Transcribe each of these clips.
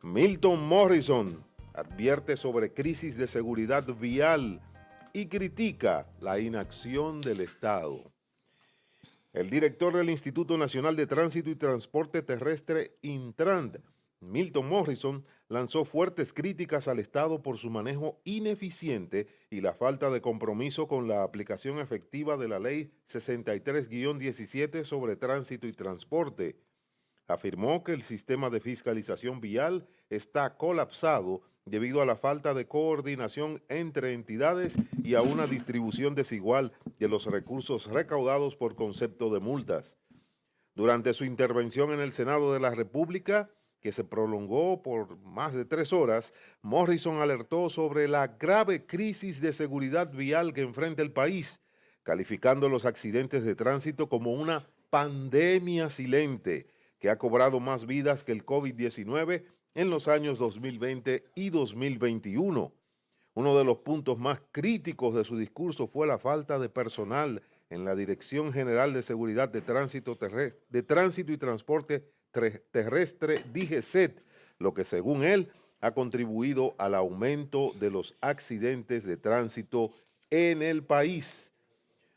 Milton Morrison advierte sobre crisis de seguridad vial y critica la inacción del Estado. El director del Instituto Nacional de Tránsito y Transporte Terrestre, Intran, Milton Morrison, lanzó fuertes críticas al Estado por su manejo ineficiente y la falta de compromiso con la aplicación efectiva de la Ley 63-17 sobre tránsito y transporte. Afirmó que el sistema de fiscalización vial está colapsado debido a la falta de coordinación entre entidades y a una distribución desigual de los recursos recaudados por concepto de multas. Durante su intervención en el Senado de la República, que se prolongó por más de 3 horas, Morrison alertó sobre la grave crisis de seguridad vial que enfrenta el país, calificando los accidentes de tránsito como una pandemia silente que ha cobrado más vidas que el COVID-19 en los años 2020 y 2021. Uno de los puntos más críticos de su discurso fue la falta de personal en la Dirección General de Seguridad de Tránsito y Transporte Terrestre, DGCET, lo que según él ha contribuido al aumento de los accidentes de tránsito en el país.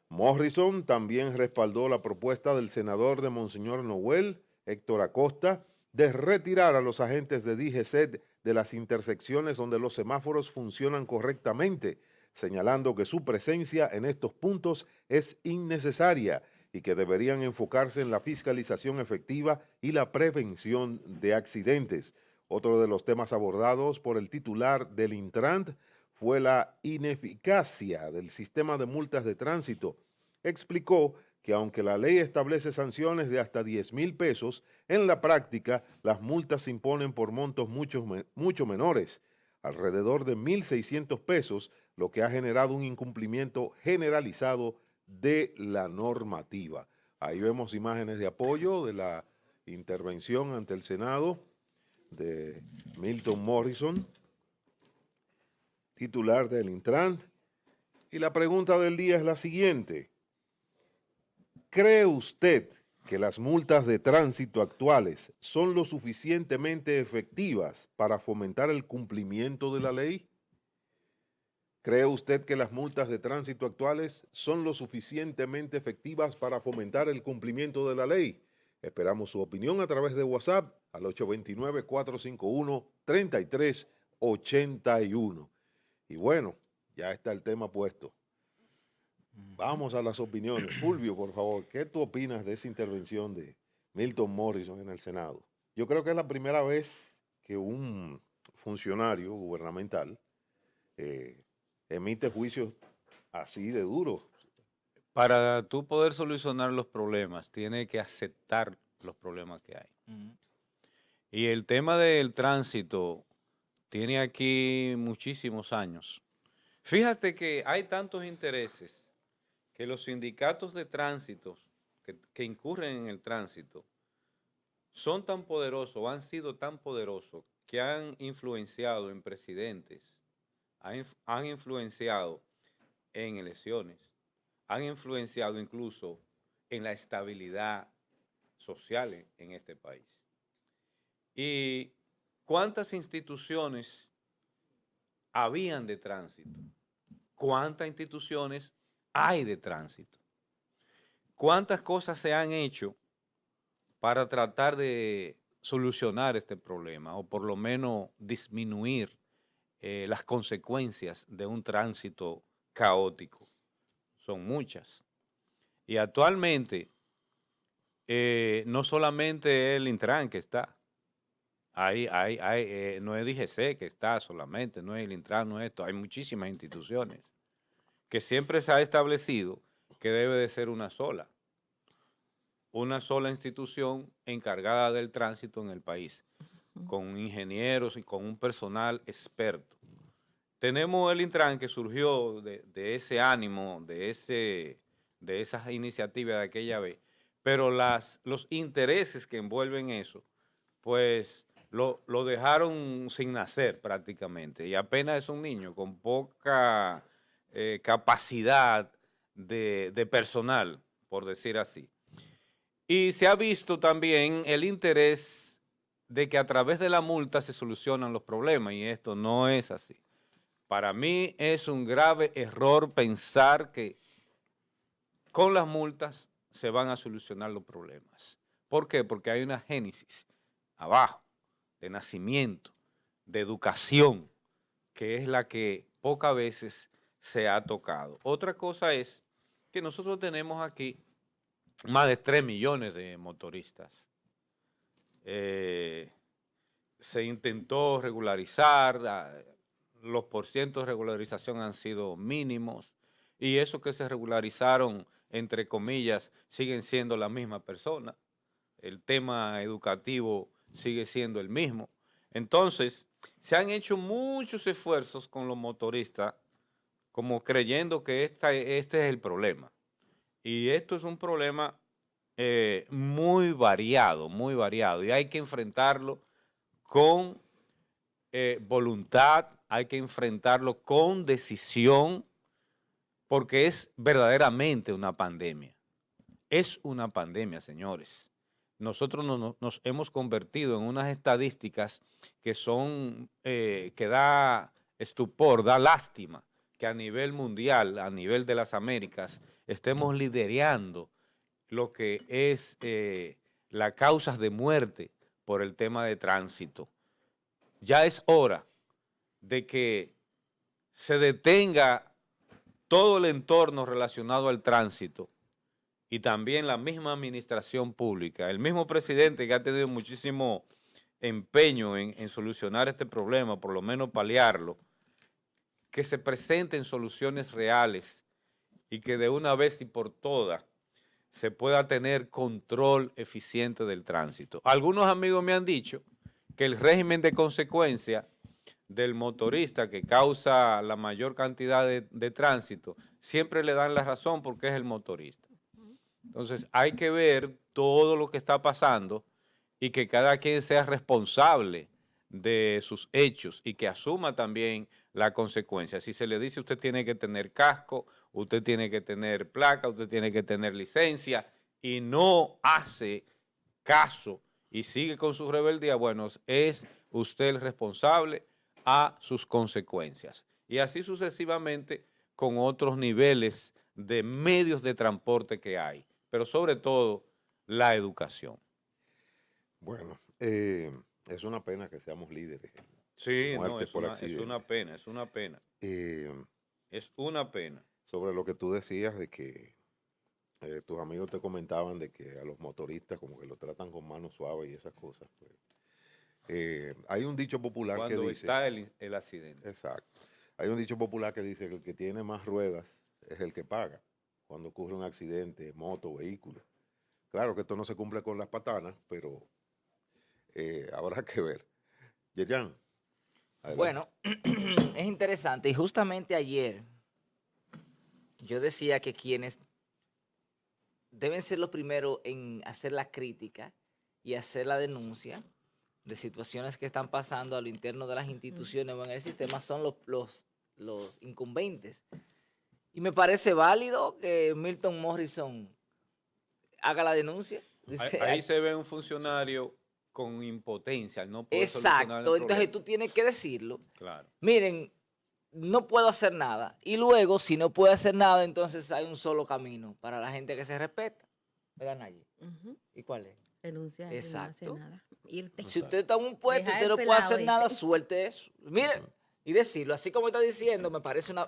Morrison también respaldó la propuesta del senador de Monseñor Noel, Héctor Acosta, de retirar a los agentes de DGCET de las intersecciones donde los semáforos funcionan correctamente, señalando que su presencia en estos puntos es innecesaria y que deberían enfocarse en la fiscalización efectiva y la prevención de accidentes. Otro de los temas abordados por el titular del Intrant fue la ineficacia del sistema de multas de tránsito. Explicó que aunque la ley establece sanciones de hasta 10,000 pesos, en la práctica las multas se imponen por montos mucho menores, alrededor de 1,600 pesos, lo que ha generado un incumplimiento generalizado de la normativa. Ahí vemos imágenes de apoyo de la intervención ante el Senado de Milton Morrison, titular del Intrant. Y la pregunta del día es la siguiente: ¿cree usted que las multas de tránsito actuales son lo suficientemente efectivas para fomentar el cumplimiento de la ley? ¿Cree usted que las multas de tránsito actuales son lo suficientemente efectivas para fomentar el cumplimiento de la ley? Esperamos su opinión a través de WhatsApp al 829-451-3381. Y bueno, ya está el tema puesto. Vamos a las opiniones. Fulvio, por favor, ¿qué tú opinas de esa intervención de Milton Morrison en el Senado? Yo creo que es la primera vez que un funcionario gubernamental emite juicios así de duros. Para tú poder solucionar los problemas, tienes que aceptar los problemas que hay. Y el tema del tránsito tiene aquí muchísimos años. Fíjate que hay tantos intereses que los sindicatos de tránsito que incurren en el tránsito son tan poderosos, o han sido tan poderosos, que han influenciado en presidentes, han influenciado en elecciones, han influenciado incluso en la estabilidad social en este país. ¿Y cuántas instituciones habían de tránsito? ¿Cuántas instituciones hay de tránsito? ¿Cuántas cosas se han hecho para tratar de solucionar este problema o por lo menos disminuir las consecuencias de un tránsito caótico? Son muchas. Y actualmente no solamente el Intran que está, no es DGC que está solamente, no es el Intran, no es esto, hay muchísimas instituciones que siempre se ha establecido que debe de ser una sola institución encargada del tránsito en el país, con ingenieros y con un personal experto. Tenemos el Intran que surgió de ese ánimo, de esas iniciativas de aquella vez, pero los intereses que envuelven eso, pues lo dejaron sin nacer prácticamente, y apenas es un niño con poca capacidad de personal, por decir así. Y se ha visto también el interés de que a través de la multa se solucionan los problemas, y esto no es así. Para mí es un grave error pensar que con las multas se van a solucionar los problemas. ¿Por qué? Porque hay una génesis abajo, de nacimiento, de educación, que es la que pocas veces se ha tocado. Otra cosa es que nosotros tenemos aquí más de 3 millones de motoristas. Se intentó regularizar, los porcientos de regularización han sido mínimos, y esos que se regularizaron, entre comillas, siguen siendo la misma persona. El tema educativo sigue siendo el mismo. Entonces, se han hecho muchos esfuerzos con los motoristas, como creyendo que este es el problema. Y esto es un problema muy variado, y hay que enfrentarlo con voluntad, hay que enfrentarlo con decisión, porque es verdaderamente una pandemia. Es una pandemia, señores. Nosotros nos hemos convertido en unas estadísticas que son, que da estupor, da lástima que a nivel mundial, a nivel de las Américas, estemos liderando lo que es las causas de muerte por el tema de tránsito. Ya es hora de que se detenga todo el entorno relacionado al tránsito, y también la misma administración pública, el mismo presidente que ha tenido muchísimo empeño en solucionar este problema, por lo menos paliarlo, que se presenten soluciones reales y que de una vez y por todas se pueda tener control eficiente del tránsito. Algunos amigos me han dicho que el régimen de consecuencia del motorista que causa la mayor cantidad de tránsito, siempre le dan la razón porque es el motorista. Entonces hay que ver todo lo que está pasando y que cada quien sea responsable de sus hechos y que asuma también la consecuencia. Si se le dice usted tiene que tener casco, usted tiene que tener placa, usted tiene que tener licencia, y no hace caso y sigue con su rebeldía, bueno, es usted el responsable a sus consecuencias. Y así sucesivamente con otros niveles de medios de transporte que hay, pero sobre todo la educación. Bueno, es una pena que seamos líderes en Sí, no, muertes por es accidente. una pena, es una pena. Es una pena. Sobre lo que tú decías de que tus amigos te comentaban de que a los motoristas como que lo tratan con mano suave y esas cosas. Pues, hay un dicho popular Cuando que dice... está el accidente. Exacto. Hay un dicho popular que dice que el que tiene más ruedas es el que paga cuando ocurre un accidente, moto, vehículo. Claro que esto no se cumple con las patanas, pero habrá que ver. Yerjan, adelante. Bueno, es interesante. Y justamente ayer yo decía que quienes deben ser los primeros en hacer la crítica y hacer la denuncia de situaciones que están pasando a lo interno de las instituciones o en el sistema son los incumbentes. Y me parece válido que Milton Morrison haga la denuncia. Dice, Ahí se ve un funcionario con impotencia, no puede solucionar el exacto, problema. entonces tú tienes que decirlo. Claro. Miren, no puedo hacer nada. Y luego, si no puedo hacer nada, entonces hay un solo camino para la gente que se respeta. ¿Verdad, Nayi? ¿Y cuál es? Renunciar, Exacto. no hacer nada. Irte. Si usted está en un puesto, Deja usted el no puede pelado hacer nada, ese. suelte eso. Miren, y decirlo, así como está diciendo, me parece una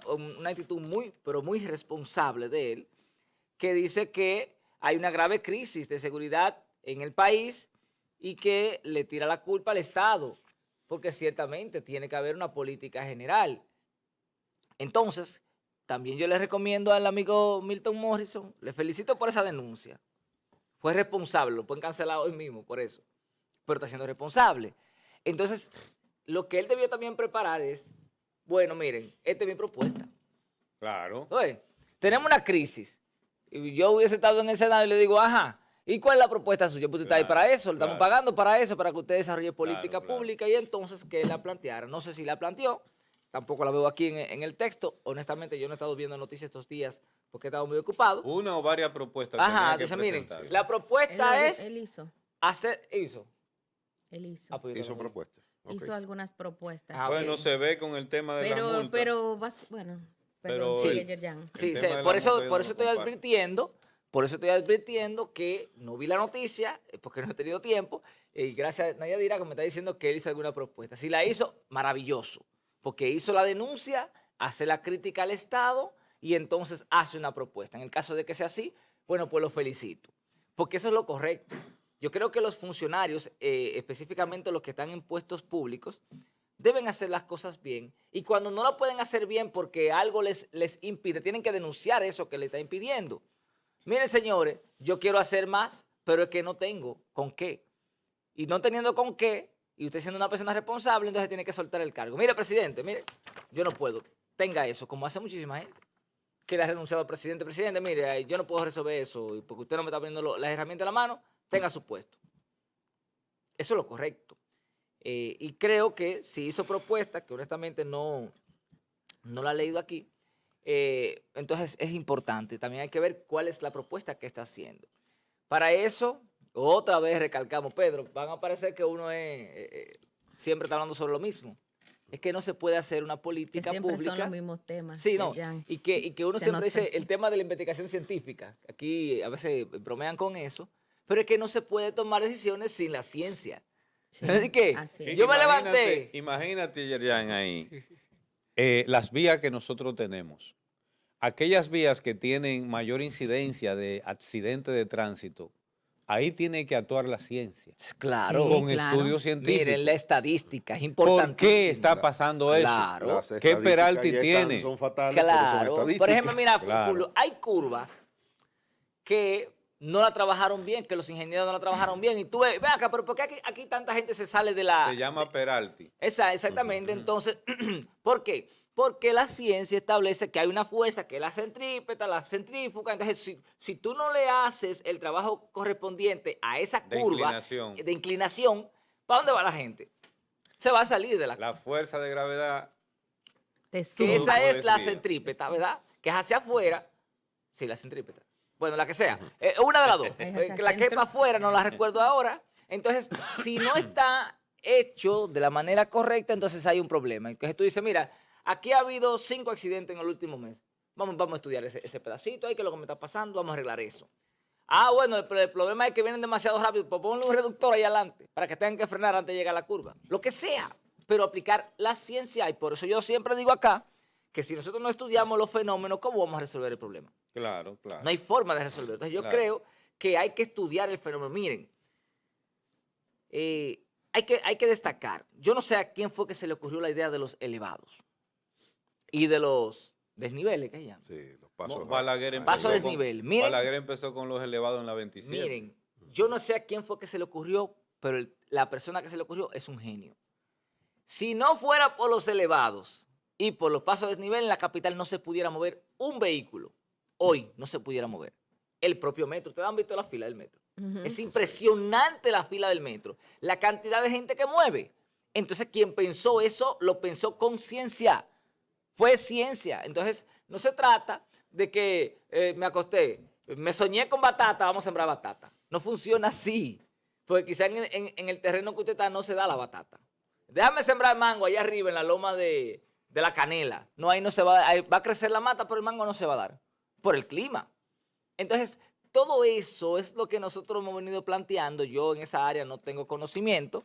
actitud muy, pero muy responsable de él, que dice que hay una grave crisis de seguridad en el país y que le tira la culpa al Estado, porque ciertamente tiene que haber una política general. Entonces, también yo le recomiendo al amigo Milton Morrison, le felicito por esa denuncia. Fue responsable, lo pueden cancelar hoy mismo por eso, pero está siendo responsable. Entonces, lo que él debió también preparar es, bueno, miren, esta es mi propuesta. Claro. Oye, tenemos una crisis. Y yo hubiese estado en el Senado y le digo, ajá, ¿y cuál es la propuesta suya? Pues usted está ahí para eso, le estamos pagando para eso, para que usted desarrolle política pública, y entonces que él la planteara. No sé si la planteó, tampoco la veo aquí en el texto. Honestamente, yo no he estado viendo noticias estos días porque he estado muy ocupado. Una o varias propuestas. Ajá, tenía que entonces miren, presentar. la propuesta es Él hizo. hizo. Él hizo. Ah, pues yo Hizo también. propuesta. Ok. Hizo algunas propuestas. Ah, Bueno, ok. se ve con el tema de la multa. Bueno, Pero perdón, sigue el- Yerjan. Sí, tema de la por multa eso, yo por no eso lo estoy comparto. advirtiendo, por eso estoy advirtiendo que no vi la noticia, porque no he tenido tiempo, y gracias a Nayadira que me está diciendo que él hizo alguna propuesta. Si la hizo, maravilloso, porque hizo la denuncia, hace la crítica al Estado y entonces hace una propuesta. En el caso de que sea así, bueno, pues lo felicito, porque eso es lo correcto. Yo creo que los funcionarios, específicamente los que están en puestos públicos, deben hacer las cosas bien y cuando no la pueden hacer bien porque algo les impide, tienen que denunciar eso que le está impidiendo. Miren, señores, yo quiero hacer más, pero es que no tengo con qué. Y no teniendo con qué, y usted siendo una persona responsable, entonces tiene que soltar el cargo. Mire, presidente, mire, yo no puedo. Tenga eso, como hace muchísima gente que le ha renunciado al presidente. Presidente, mire, yo no puedo resolver eso y porque usted no me está poniendo las herramientas en la mano, tenga su puesto. Eso es lo correcto. Y creo que si hizo propuestas, que honestamente no la he leído aquí, entonces es importante. También hay que ver cuál es la propuesta que está haciendo. Para eso, otra vez recalcamos, Pedro, van a parecer que uno siempre está hablando sobre lo mismo. Es que no se puede hacer una Que política siempre pública. son los mismos temas. Sí, no. Yerjan. Y que uno Se siempre nos dice persigue. el tema de la investigación científica. Aquí a veces bromean con eso. Pero es que no se puede tomar decisiones sin la ciencia. Sí, ¿De qué? así es. Yo me levanté. Imagínate, Yerjan, ahí, las vías que nosotros tenemos. Aquellas vías que tienen mayor incidencia de accidentes de tránsito, ahí tiene que actuar la ciencia. Claro. Sí, Con claro. estudios científicos. Miren, la estadística es ¿Por importantísima. qué está pasando eso? Claro. Las ¿Qué estadísticas penalti ya tiene? son fatales, pero son Claro. estadísticas. Por ejemplo, mira, Claro. Fulvio, hay curvas que no la trabajaron bien, que los ingenieros no la trabajaron bien. Y tú ves acá, pero ¿por qué aquí tanta gente se sale de la... Se llama Peralti. Exactamente. Entonces, ¿por qué? Porque la ciencia establece que hay una fuerza que es la centrípeta, la centrífuga. Entonces, si tú no le haces el trabajo correspondiente a esa De curva inclinación. de inclinación, ¿para dónde va la gente? Se va a salir de la... La fuerza de gravedad. Te que sube. esa Todo es la decía. centrípeta, ¿verdad? Que es hacia afuera. Sí, la centrípeta. Bueno, la que sea. Una de las dos. Es hacia Que la que es centro. para afuera, no la recuerdo ahora. Entonces, si no está hecho de la manera correcta, entonces hay un problema. Entonces tú dices, mira, aquí ha habido 5 accidentes en el último mes. Vamos a estudiar ese pedacito ahí, que es lo que me está pasando, vamos a arreglar eso. Ah, bueno, el problema es que vienen demasiado rápido. Pues ponle un reductor ahí adelante para que tengan que frenar antes de llegar a la curva. Lo que sea, pero aplicar la ciencia. Y por eso yo siempre digo acá que si nosotros no estudiamos los fenómenos, ¿cómo vamos a resolver el problema? Claro, claro. No hay forma de resolverlo. Entonces yo Claro. creo que hay que estudiar el fenómeno. Miren, hay que destacar. Yo no sé a quién fue que se le ocurrió la idea de los elevados y de los desniveles, ¿qué llaman? Sí, los pasos. Balaguer Paso a empezó con- desnivel. Miren. Balaguer empezó con los elevados en la 27. Miren, yo no sé a quién fue que se le ocurrió, pero la persona que se le ocurrió es un genio. Si no fuera por los elevados y por los pasos a desnivel, en la capital no se pudiera mover un vehículo. Hoy no se pudiera mover. El propio metro. ¿Ustedes han visto la fila del metro? Ujú. Es impresionante la fila del metro. La cantidad de gente que mueve. Entonces, quien pensó eso, lo pensó con ciencia. Fue ciencia. Entonces, no se trata de que me acosté, me soñé con batata, vamos a sembrar batata. No funciona así. Porque quizá en el terreno que usted está no se da la batata. Déjame sembrar mango allá arriba en la loma de la canela. No, ahí no se va a dar. Ahí va a crecer la mata, pero el mango no se va a dar. Por el clima. Entonces, todo eso es lo que nosotros hemos venido planteando. Yo en esa área no tengo conocimiento.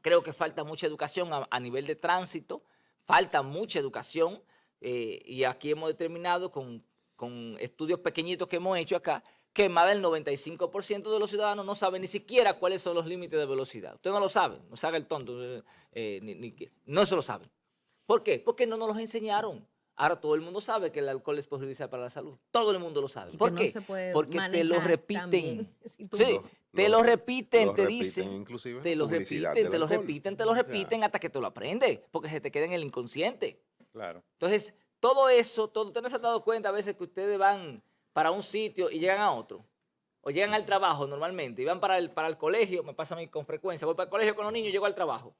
Creo que falta mucha educación a nivel de tránsito. Falta mucha educación. Y aquí hemos determinado con estudios pequeñitos que hemos hecho acá que más del 95% de los ciudadanos no saben ni siquiera cuáles son los límites de velocidad. Usted no lo sabe, no se haga el tonto. No se lo saben. ¿Por qué? Porque no nos los enseñaron. Ahora todo el mundo sabe que el alcohol es perjudicial para la salud. Todo el mundo lo sabe. Y que ¿Por no qué? se puede Porque te lo manejar repiten. también. Si tú- Sí, te lo repiten, lo te repiten dicen. inclusive Te en lo publicidad repiten, del te lo alcohol. repiten, te lo O sea, repiten hasta que te lo aprendes. Porque se te queda en el inconsciente. Claro. Entonces, todo eso, ustedes no se han dado cuenta a veces que ustedes van para un sitio y llegan a otro. O llegan al trabajo normalmente y van para el colegio, me pasa a mí con frecuencia, voy para el colegio con los niños y llego al trabajo.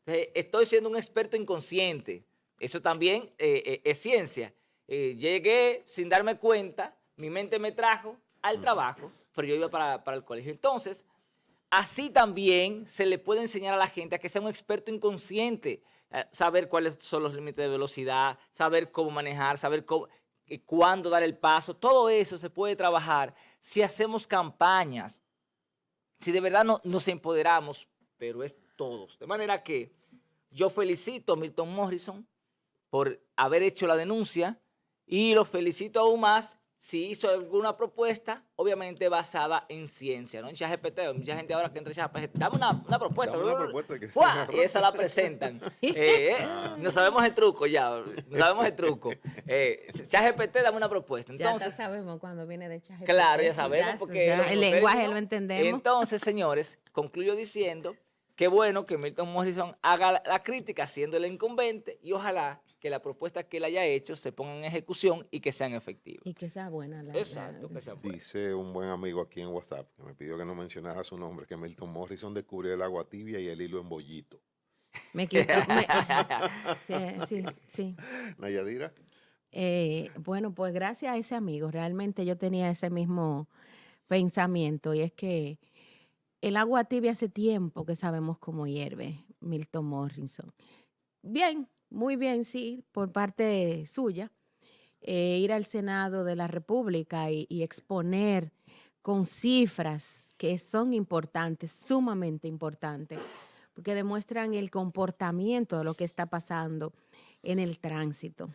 Entonces, estoy siendo un experto inconsciente. Eso también es ciencia. Llegué sin darme cuenta, mi mente me trajo al trabajo, pero yo iba para el colegio. Entonces, así también se le puede enseñar a la gente a que sea un experto inconsciente, saber cuáles son los límites de velocidad, saber cómo manejar, saber cuándo dar el paso. Todo eso se puede trabajar si hacemos campañas, si de verdad nos empoderamos, pero es todos. De manera que yo felicito a Milton Morrison por haber hecho la denuncia y lo felicito aún más si hizo alguna propuesta, obviamente basada en ciencia, ¿no? En ChatGPT, mucha gente ahora que entra en ChatGPT, dame una propuesta. Dame una propuesta que ¡Fua! Y esa la presentan. No sabemos el truco ya, no sabemos el truco. ChatGPT, dame una propuesta. Entonces, ya sabemos cuando viene de ChatGPT. claro, ya sabemos porque el lenguaje lo entendemos. Entonces, señores, concluyo diciendo que bueno que Milton Morrison haga la crítica siendo el incumbente y ojalá que las propuestas que él haya hecho se pongan en ejecución y que sean efectivas. Y que sea buena. Exacto, que sea buena. Dice un buen amigo aquí en WhatsApp, que me pidió que no mencionara su nombre, que Milton Morrison descubrió el agua tibia y el hilo en bollito. Me quito. Sí. Nayadira. Bueno, pues gracias a ese amigo, realmente yo tenía ese mismo pensamiento y es que el agua tibia hace tiempo que sabemos cómo hierve, Milton Morrison. Bien, muy bien, sí, por parte suya, ir al Senado de la República y exponer con cifras que son importantes, sumamente importantes, porque demuestran el comportamiento de lo que está pasando en el tránsito.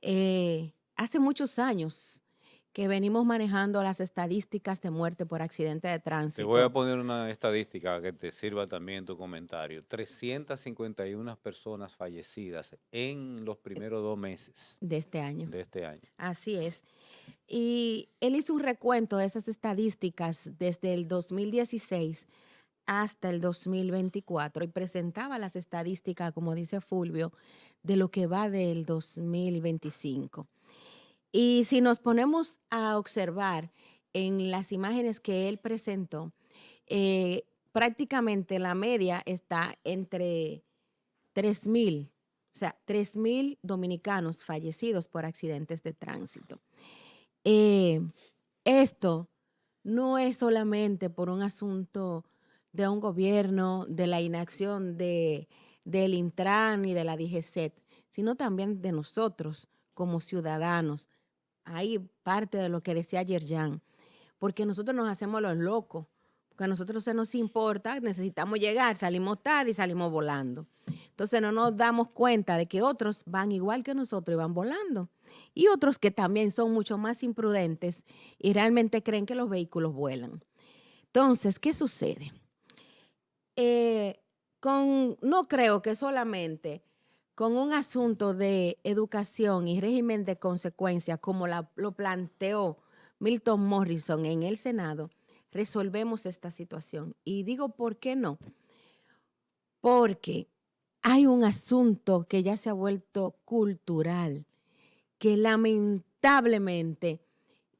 Hace muchos años que venimos manejando las estadísticas de muerte por accidente de tránsito. Te voy a poner una estadística que te sirva también en tu comentario. 351 personas fallecidas en los primeros 2 meses de este año. Así es. Y él hizo un recuento de esas estadísticas desde el 2016 hasta el 2024 y presentaba las estadísticas, como dice Fulvio, de lo que va del 2025. Y si nos ponemos a observar en las imágenes que él presentó, prácticamente la media está entre 3,000, o sea, 3,000 dominicanos fallecidos por accidentes de tránsito. Esto no es solamente por un asunto de un gobierno, de la inacción del Intran y de la DGCET, sino también de nosotros como ciudadanos. Ahí parte de lo que decía Yerjan, porque nosotros nos hacemos los locos, porque a nosotros se nos importa, necesitamos llegar, salimos tarde y salimos volando. Entonces no nos damos cuenta de que otros van igual que nosotros y van volando. Y otros que también son mucho más imprudentes y realmente creen que los vehículos vuelan. Entonces, ¿qué sucede? No creo que solamente con un asunto de educación y régimen de consecuencias, como lo planteó Milton Morrison en el Senado, resolvemos esta situación. Y digo, ¿por qué no? Porque hay un asunto que ya se ha vuelto cultural, que lamentablemente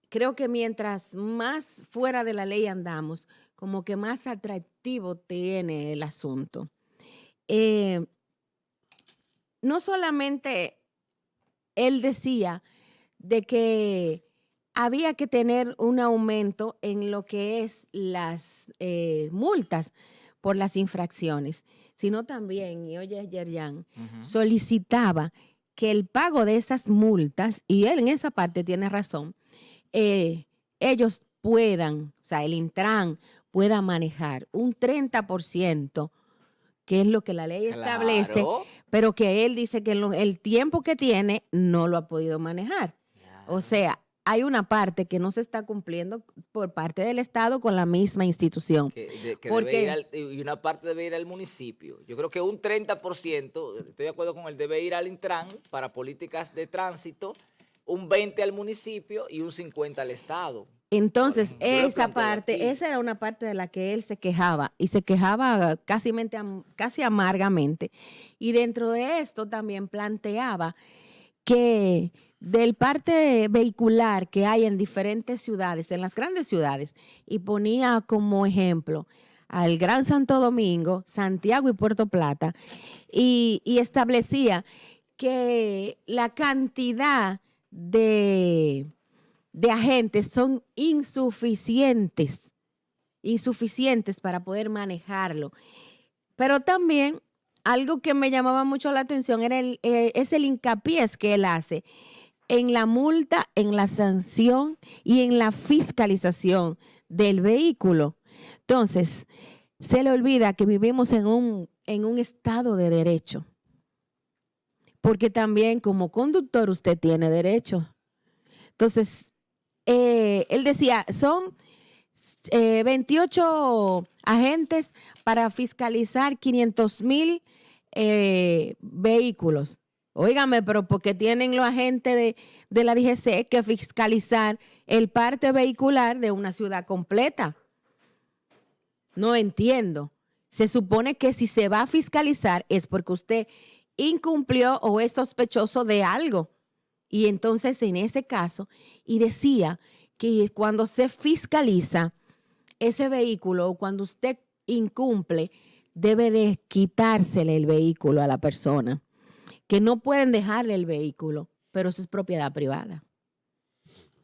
creo que mientras más fuera de la ley andamos, como que más atractivo tiene el asunto. No solamente él decía de que había que tener un aumento en lo que es las multas por las infracciones, sino también, y oye, Yerjan, solicitaba que el pago de esas multas, y él en esa parte tiene razón, ellos puedan, o sea, el Intran pueda manejar un 30%, que es lo que la ley establece, pero que él dice que el tiempo que tiene no lo ha podido manejar. Claro. O sea, hay una parte que no se está cumpliendo por parte del Estado con la misma institución. Y una parte debe ir al municipio. Yo creo que un 30%, estoy de acuerdo con él, debe ir al Intran para políticas de tránsito, un 20% al municipio y un 50% al Estado. Entonces, esa era una parte de la que él se quejaba, y se quejaba casi amargamente. Y dentro de esto también planteaba que del parte vehicular que hay en diferentes ciudades, en las grandes ciudades, y ponía como ejemplo al Gran Santo Domingo, Santiago y Puerto Plata, y establecía que la cantidad de agentes son insuficientes insuficientes para poder manejarlo. Pero también algo que me llamaba mucho la atención es el hincapié que él hace en la multa, en la sanción y en la fiscalización del vehículo. Entonces, se le olvida que vivimos en un estado de derecho, porque también como conductor usted tiene derecho. Entonces, él decía, son 28 agentes para fiscalizar 500,000 vehículos. Óigame, pero porque tienen los agentes de la DGC que fiscalizar el parte vehicular de una ciudad completa. No entiendo. Se supone que si se va a fiscalizar es porque usted incumplió o es sospechoso de algo. Y entonces en ese caso, y decía que cuando se fiscaliza ese vehículo o cuando usted incumple, debe de quitársele el vehículo a la persona. Que no pueden dejarle el vehículo, pero eso es propiedad privada.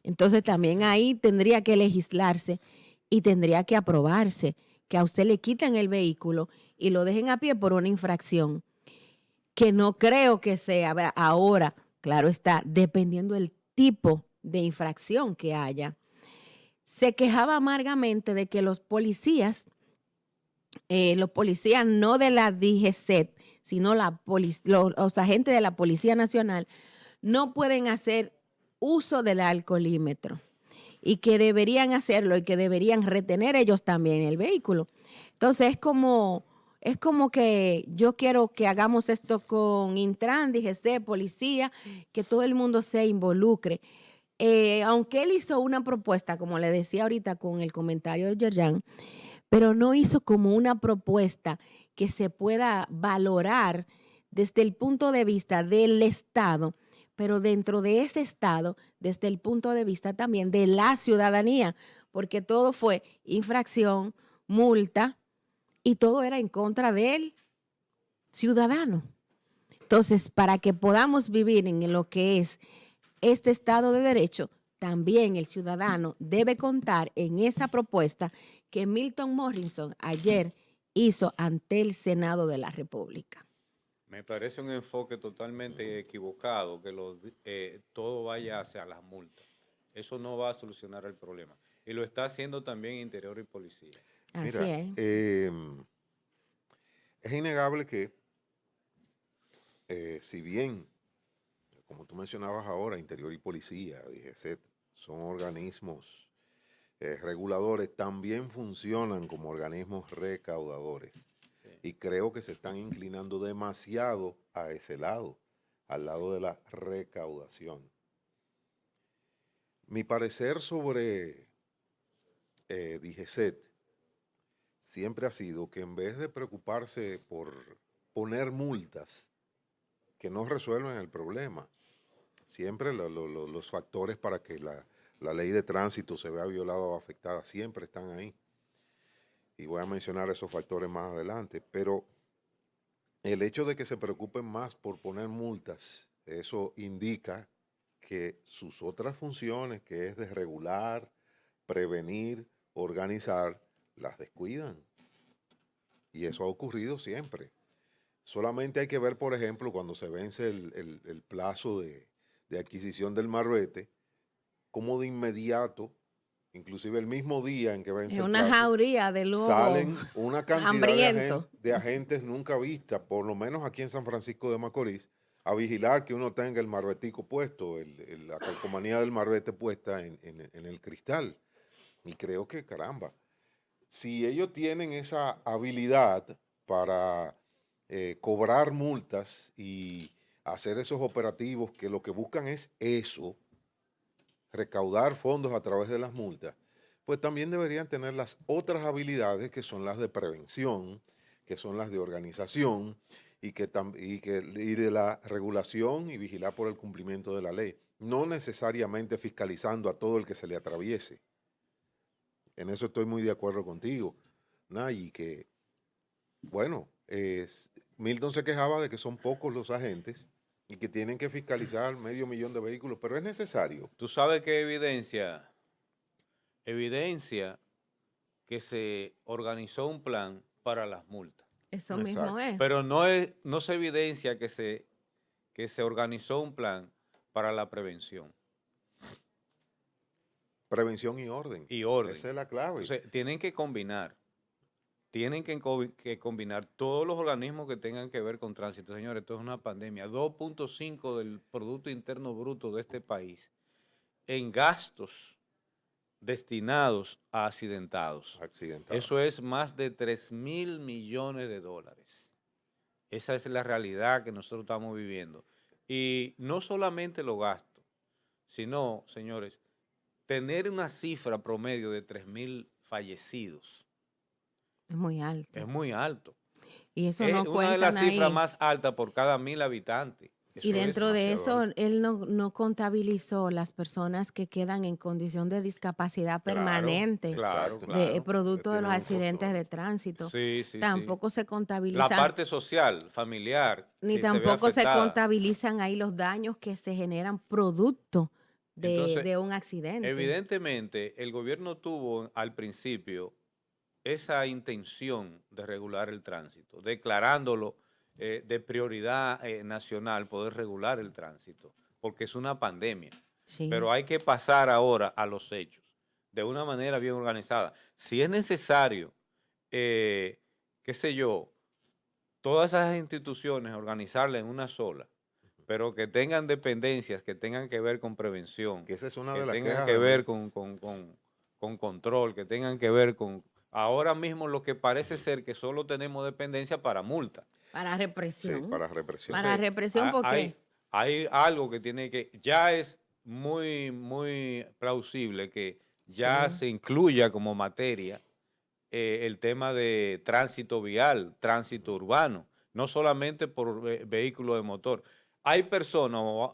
Entonces también ahí tendría que legislarse y tendría que aprobarse que a usted le quiten el vehículo y lo dejen a pie por una infracción, que no creo que sea ahora, claro está, dependiendo del tipo de infracción que haya. Se quejaba amargamente de que los policías no de la DGCET, sino los agentes de la Policía Nacional, no pueden hacer uso del alcoholímetro y que deberían hacerlo y que deberían retener ellos también el vehículo. Entonces es como que yo quiero que hagamos esto con Intran, DGC, policía, que todo el mundo se involucre. Aunque él hizo una propuesta, como le decía ahorita con el comentario de Yerjan, pero no hizo como una propuesta que se pueda valorar desde el punto de vista del Estado, pero dentro de ese Estado, desde el punto de vista también de la ciudadanía, porque todo fue infracción, multa, y todo era en contra del ciudadano. Entonces, para que podamos vivir en lo que es este Estado de Derecho, también el ciudadano debe contar en esa propuesta que Milton Morrison ayer hizo ante el Senado de la República. Me parece un enfoque totalmente equivocado que todo vaya hacia las multas. Eso no va a solucionar el problema. Y lo está haciendo también Interior y Policía. Así Mira, es. Es innegable que, si bien, como tú mencionabas ahora, Interior y Policía, DGCET, son organismos reguladores, también funcionan como organismos recaudadores. Sí. Y creo que se están inclinando demasiado a ese lado, al lado de la recaudación. Mi parecer sobre DGCET siempre ha sido que en vez de preocuparse por poner multas que no resuelven el problema, siempre los factores para que la ley de tránsito se vea violada o afectada siempre están ahí. Y voy a mencionar esos factores más adelante, pero el hecho de que se preocupen más por poner multas, eso indica que sus otras funciones, que es de regular, prevenir, organizar, las descuidan. Y eso ha ocurrido siempre. Solamente hay que ver, por ejemplo, cuando se vence el plazo de adquisición del marbete, cómo de inmediato, inclusive el mismo día en que vence el plazo, jauría de lobo salen una cantidad de hambriento. agentes nunca vistas, por lo menos aquí en San Francisco de Macorís, a vigilar que uno tenga el marbetico puesto, la calcomanía del marbete puesta en el cristal. Y creo que, caramba, si ellos tienen esa habilidad para cobrar multas y hacer esos operativos que lo que buscan es eso, recaudar fondos a través de las multas, pues también deberían tener las otras habilidades que son las de prevención, que son las de organización y de la regulación y vigilar por el cumplimiento de la ley. No necesariamente fiscalizando a todo el que se le atraviese. En eso estoy muy de acuerdo contigo, Nayi, que, bueno, Milton se quejaba de que son pocos los agentes y que tienen que fiscalizar 500,000 de vehículos, pero es necesario. ¿Tú sabes qué evidencia que se organizó un plan para las multas. Eso mismo Exacto. es. Pero no se evidencia que se organizó un plan para la prevención Prevención y orden. y orden. Esa es la clave. Entonces, tienen que combinar todos los organismos que tengan que ver con tránsito. Señores, esto es una pandemia. 2.5 del Producto Interno Bruto de este país en gastos destinados a accidentados. Accidentado. Eso es más de 3.000 millones de dólares. Esa es la realidad que nosotros estamos viviendo. Y no solamente los gastos, sino, señores, tener una cifra promedio de 3.000 fallecidos Es muy alto. es muy alto. Y eso Es no una de cuentan las cifras ahí. más altas por cada 1.000 habitantes. Y Eso es dentro de demasiado eso, él no contabilizó las personas que quedan en condición de discapacidad Claro, permanente, claro, Exacto. claro. de producto de Tienen los un accidentes costo. de tránsito. Sí, sí, Tampoco se sí. La contabilizan, parte social, familiar, ni que se ve tampoco se afectada. contabilizan ahí los daños que se generan producto Entonces, de un accidente. evidentemente, el gobierno tuvo al principio esa intención de regular el tránsito, declarándolo de prioridad nacional, poder regular el tránsito, porque es una pandemia. Sí. Pero hay que pasar ahora a los hechos, de una manera bien organizada. Si es necesario, qué sé yo, todas esas instituciones organizarlas en una sola, pero que tengan dependencias, que tengan que ver con prevención, Que esa es una que de las tengan quejas que de ver mí. con control, que tengan que ver con... Ahora mismo lo que parece ser que solo tenemos dependencia para multa. Para Sí, represión. para represión. Para Entonces, represión, ¿por qué? hay algo que tiene que... Ya es muy plausible que ya Sí. se incluya como materia el tema de tránsito vial, tránsito urbano, no solamente por vehículos de motor. Hay personas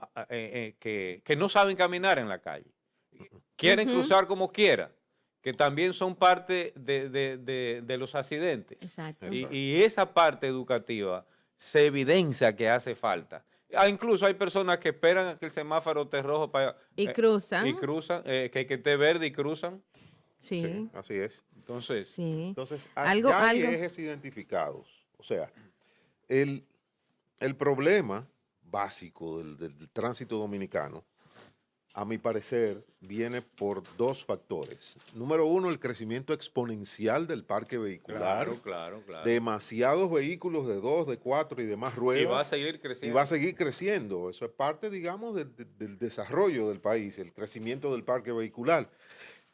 que no saben caminar en la calle, quieren Ujú. cruzar como quiera, que también son parte de los accidentes. Exacto. Y esa parte educativa se evidencia que hace falta. Incluso hay personas que esperan a que el semáforo esté rojo Y cruzan. y cruzan, que esté verde y cruzan. Sí, Sí, así es. Entonces, sí. Entonces, Algo- ya hay algo- ejes identificados. O sea, el problema básico del tránsito dominicano, a mi parecer, viene por dos factores. Número uno, el crecimiento exponencial del parque vehicular. claro. Demasiados vehículos de 2, de 4 y de más ruedas. Y va a seguir Y creciendo. va a seguir creciendo. Eso es parte, digamos, del desarrollo del país, el crecimiento del parque vehicular.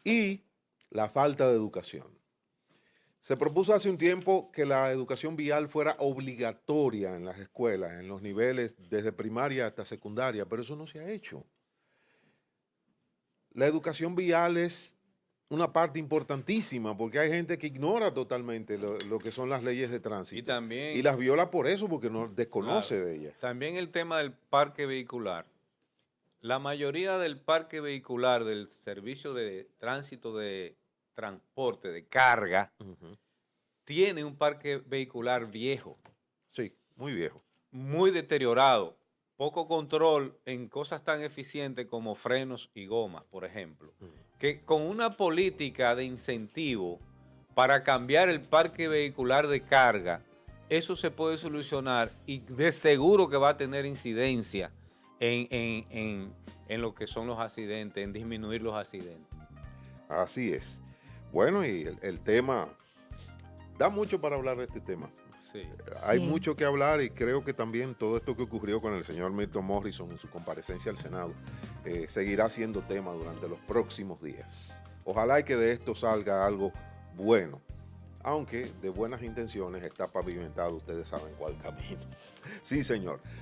Y la falta de educación. Se propuso hace un tiempo que la educación vial fuera obligatoria en las escuelas, en los niveles desde primaria hasta secundaria, pero eso no se ha hecho. La educación vial es una parte importantísima porque hay gente que ignora totalmente lo que son las leyes de tránsito. Y también- y las viola por eso, porque no desconoce Claro. de ellas. También el tema del parque vehicular. La mayoría del parque vehicular del servicio de tránsito de transporte, de carga, tiene un parque vehicular viejo, Sí, muy viejo. muy deteriorado, poco control en cosas tan eficientes como frenos y gomas, por ejemplo. Que con una política de incentivo para cambiar el parque vehicular de carga, eso se puede solucionar y de seguro que va a tener incidencia en lo que son los accidentes, en disminuir los accidentes. Así es. Bueno, y el tema, da mucho para hablar de este tema. Sí. Hay Sí. mucho que hablar y creo que también todo esto que ocurrió con el señor Milton Morrison en su comparecencia al Senado seguirá siendo tema durante los próximos días. Ojalá y que de esto salga algo bueno, aunque de buenas intenciones está pavimentado, ustedes saben cuál camino. Sí, señor.